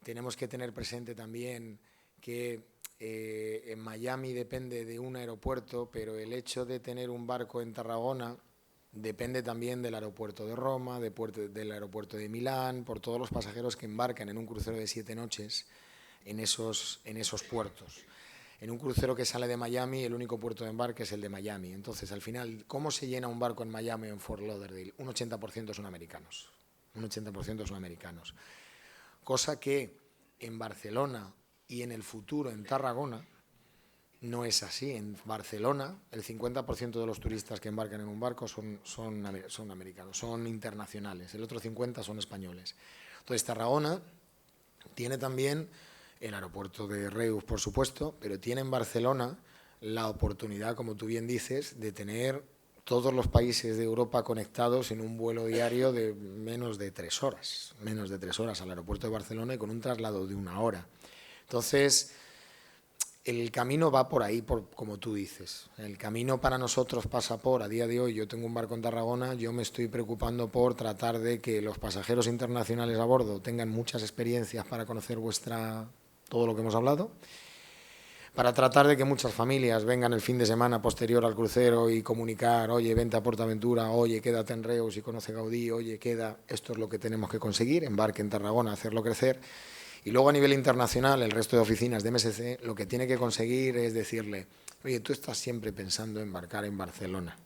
Tenemos que tener presente también que en Miami depende de un aeropuerto, pero el hecho de tener un barco en Tarragona depende también del aeropuerto de Roma, del aeropuerto de Milán, por todos los pasajeros que embarcan en un crucero de 7 noches en esos puertos. En un crucero que sale de Miami, el único puerto de embarque es el de Miami. Entonces, al final, ¿cómo se llena un barco en Miami o en Fort Lauderdale? Un 80% son americanos. Un 80% son americanos. Cosa que en Barcelona y en el futuro en Tarragona no es así. En Barcelona, el 50% de los turistas que embarcan en un barco son americanos, son internacionales. El otro 50% son españoles. Entonces, Tarragona tiene también el aeropuerto de Reus, por supuesto, pero tiene en Barcelona la oportunidad, como tú bien dices, de tener todos los países de Europa conectados en un vuelo diario de menos de 3 horas. Menos de 3 horas al aeropuerto de Barcelona y con un traslado de 1 hora. Entonces, el camino va por ahí, como tú dices. El camino para nosotros pasa por, a día de hoy, yo tengo un barco en Tarragona, yo me estoy preocupando por tratar de que los pasajeros internacionales a bordo tengan muchas experiencias para conocer todo lo que hemos hablado, para tratar de que muchas familias vengan el fin de semana posterior al crucero y comunicar, oye, vente a Portaventura, oye, quédate en Reus y conoce Gaudí, oye, esto es lo que tenemos que conseguir, embarque en Tarragona, hacerlo crecer. Y luego a nivel internacional, el resto de oficinas de MSC lo que tiene que conseguir es decirle, oye, tú estás siempre pensando en embarcar en Barcelona,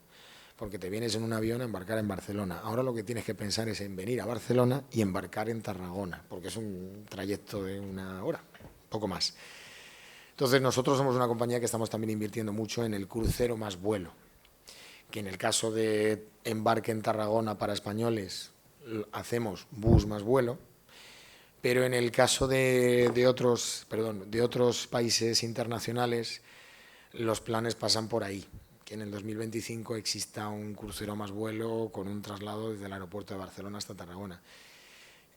porque te vienes en un avión a embarcar en Barcelona. Ahora lo que tienes que pensar es en venir a Barcelona y embarcar en Tarragona, porque es un trayecto de 1 hora, poco más. Entonces nosotros somos una compañía que estamos también invirtiendo mucho en el crucero más vuelo, que en el caso de embarque en Tarragona para españoles hacemos bus más vuelo, pero en el caso de otros países internacionales los planes pasan por ahí, que en el 2025 exista un crucero más vuelo con un traslado desde el aeropuerto de Barcelona hasta Tarragona.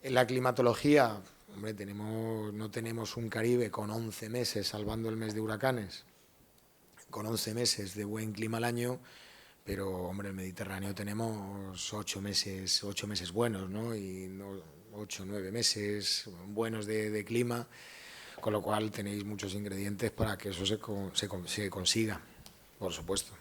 En la climatología, hombre, no tenemos un Caribe con 11 meses, salvando el mes de huracanes, con 11 meses de buen clima al año, pero, hombre, el Mediterráneo tenemos 8 meses buenos, ¿no? Y 8 o 9 meses buenos de clima, con lo cual tenéis muchos ingredientes para que eso se consiga, por supuesto.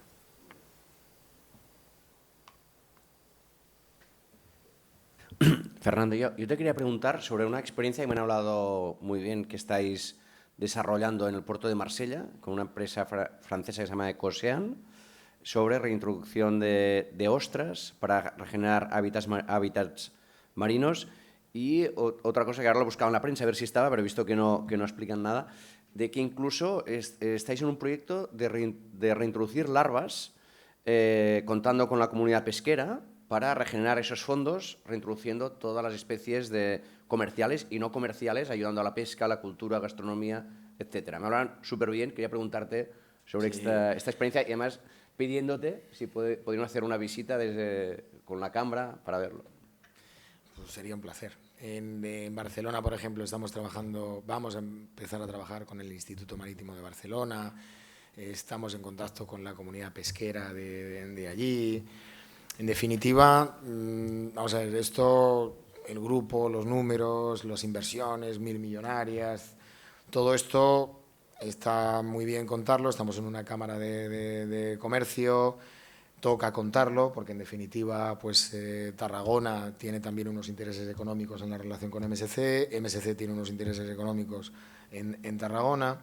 Fernando, yo te quería preguntar sobre una experiencia que me han hablado muy bien que estáis desarrollando en el puerto de Marsella con una empresa francesa que se llama Ecocean, sobre reintroducción de ostras para regenerar hábitats marinos. Y otra cosa que ahora lo he buscado en la prensa, a ver si estaba, pero he visto que no explican nada, de que incluso estáis en un proyecto de reintroducir larvas, contando con la comunidad pesquera, para regenerar esos fondos, reintroduciendo todas las especies comerciales y no comerciales, ayudando a la pesca, a la cultura, a la gastronomía, etc. Me hablan súper bien, quería preguntarte sobre esta experiencia y además pidiéndote si podrían hacer una visita con la cámara para verlo. Pues sería un placer. En Barcelona, por ejemplo, vamos a empezar a trabajar con el Instituto Marítimo de Barcelona, estamos en contacto con la comunidad pesquera de allí. En definitiva, vamos a ver, el grupo, los números, las inversiones, 1.000 millonarias, todo esto está muy bien contarlo, estamos en una cámara de comercio, toca contarlo, porque en definitiva pues Tarragona tiene también unos intereses económicos en la relación con MSC, MSC tiene unos intereses económicos en Tarragona,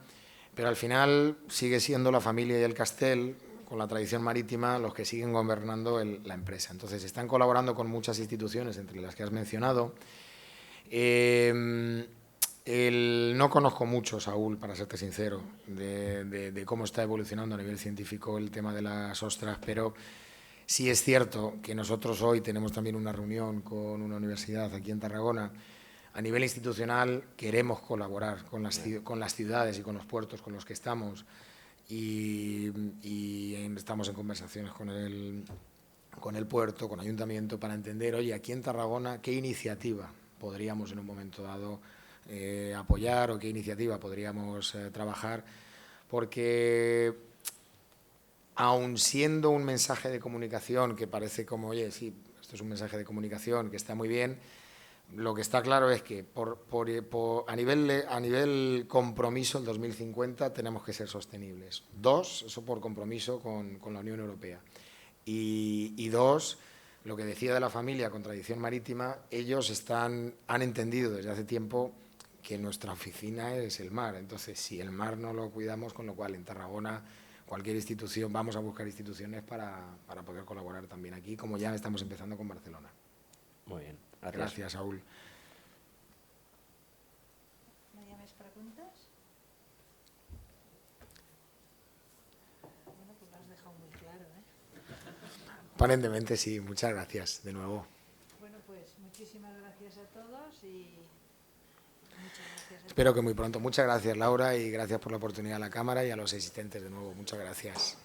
pero al final sigue siendo la familia y el Castel, con la tradición marítima, los que siguen gobernando la empresa. Entonces, están colaborando con muchas instituciones, entre las que has mencionado. No conozco mucho, Saúl, para serte sincero, de cómo está evolucionando a nivel científico el tema de las ostras, pero sí es cierto que nosotros hoy tenemos también una reunión con una universidad aquí en Tarragona. A nivel institucional queremos colaborar con las ciudades y con los puertos con los que estamos, y estamos en conversaciones con el puerto, con ayuntamiento, para entender, oye, aquí en Tarragona, ¿qué iniciativa podríamos en un momento dado apoyar o qué iniciativa podríamos trabajar? Porque aun siendo un mensaje de comunicación que parece como, oye, sí, esto es un mensaje de comunicación que está muy bien, lo que está claro es que a nivel compromiso, el 2050 tenemos que ser sostenibles. 2, eso por compromiso con la Unión Europea. Y 2, lo que decía de la familia con tradición marítima, ellos han entendido desde hace tiempo que nuestra oficina es el mar. Entonces, si el mar no lo cuidamos, con lo cual en Tarragona cualquier institución, vamos a buscar instituciones para poder colaborar también aquí, como ya estamos empezando con Barcelona. Muy bien. Gracias, Saúl. ¿No hi ha més preguntes? Bueno, pues lo has dejado muy claro, ¿eh? Aparentemente sí, muchas gracias de nuevo. Bueno, pues muchísimas gracias a todos y muchas gracias a Espero que muy pronto. Muchas gracias, Laura, y gracias por la oportunidad a la cámara y a los asistentes de nuevo. Muchas gracias.